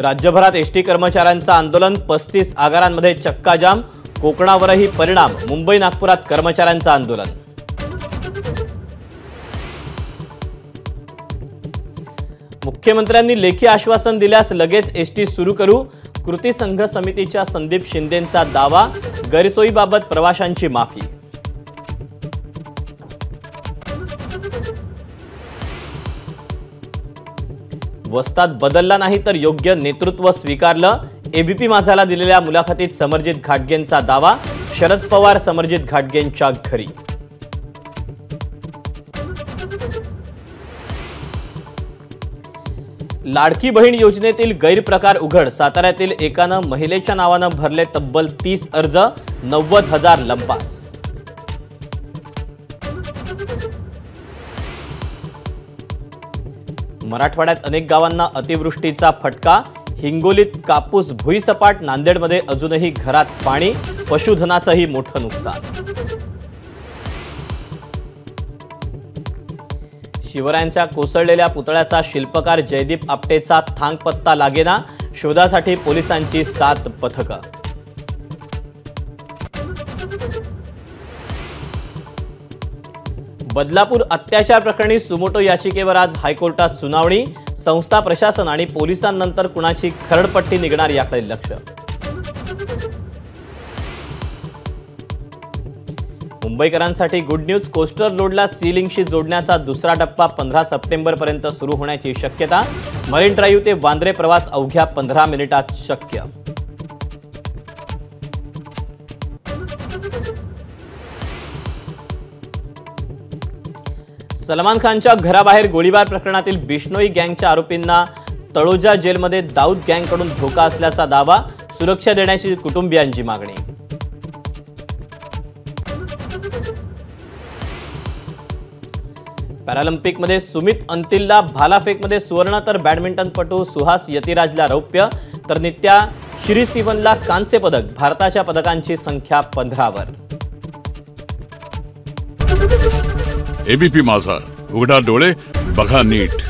राज्यभरात एसटी कर्मचाऱ्यांचं आंदोलन, 35 आगारांमध्ये चक्काजाम, कोकणावरही परिणाम, मुंबई नागपुरात कर्मचाऱ्यांचं आंदोलन। मुख्यमंत्र्यांनी लेखी आश्वासन दिल्यास लगेच एसटी सुरू करू, कृती संघ समितीच्या संदीप शिंदेंचा दावा, गैरसोयीबाबत प्रवाशांची माफी। वस्तात बदलला नाही तर योग्य नेतृत्व स्वीकारलं, एबीपी माझाला दिलेल्या मुलाखतीत समरजित घाटगेंचा दावा, शरद पवार समरजित घाटगेंच्या घरी। लाडकी बहीण योजनेतील गैरप्रकार उघड, साताऱ्यातील एकानं महिलेच्या नावानं भरले तब्बल 30 अर्ज, 90,000 लंपास। मराठवाड्यात अनेक गावांना अतिवृष्टीचा फटका, हिंगोलीत कापूस भुईसपाट, नांदेडमध्ये अजूनही घरात पाणी, पशुधनाचंही मोठं नुकसान। शिवरायांच्या कोसळलेल्या पुतळ्याचा शिल्पकार जयदीप आपटेचा थांगपत्ता लागेना, शोधासाठी पोलिसांची 7 पथकं। बदलापूर अत्याचार प्रकरणी सुमोटो याचिकेवर आज हायकोर्टात सुनावणी, संस्था प्रशासन आणि पोलिसांनंतर कुणाची खरडपट्टी निघणार याकडे लक्ष। मुंबईकरांसाठी गुड न्यूज, कोस्टर रोडला सीलिंगशी जोडण्याचा दुसरा टप्पा 15 सप्टेंबरपर्यंत सुरू होण्याची शक्यता, मरीन ड्राईव्ह ते वांद्रे प्रवास अवघ्या 15 मिनिटात शक्य। सलमान खानच्या घराबाहेर गोळीबार प्रकरणातील बिश्नोई गँगच्या आरोपींना तळोजा जेलमध्ये दाऊद गँगकडून धोका असल्याचा दावा, सुरक्षा देण्याची कुटुंबियांची मागणी। पॅरालिम्पिकमध्ये सुमित अंतिलला भालाफेकमध्ये सुवर्ण, तर बॅडमिंटनपटू सुहास यतिराजला रौप्य, तर नित्या श्रीसिवनला कांस्य पदक। भारताच्या पदकांची संख्या 15वर। एबीपी माझा, उघडा डोळे बघा नीट।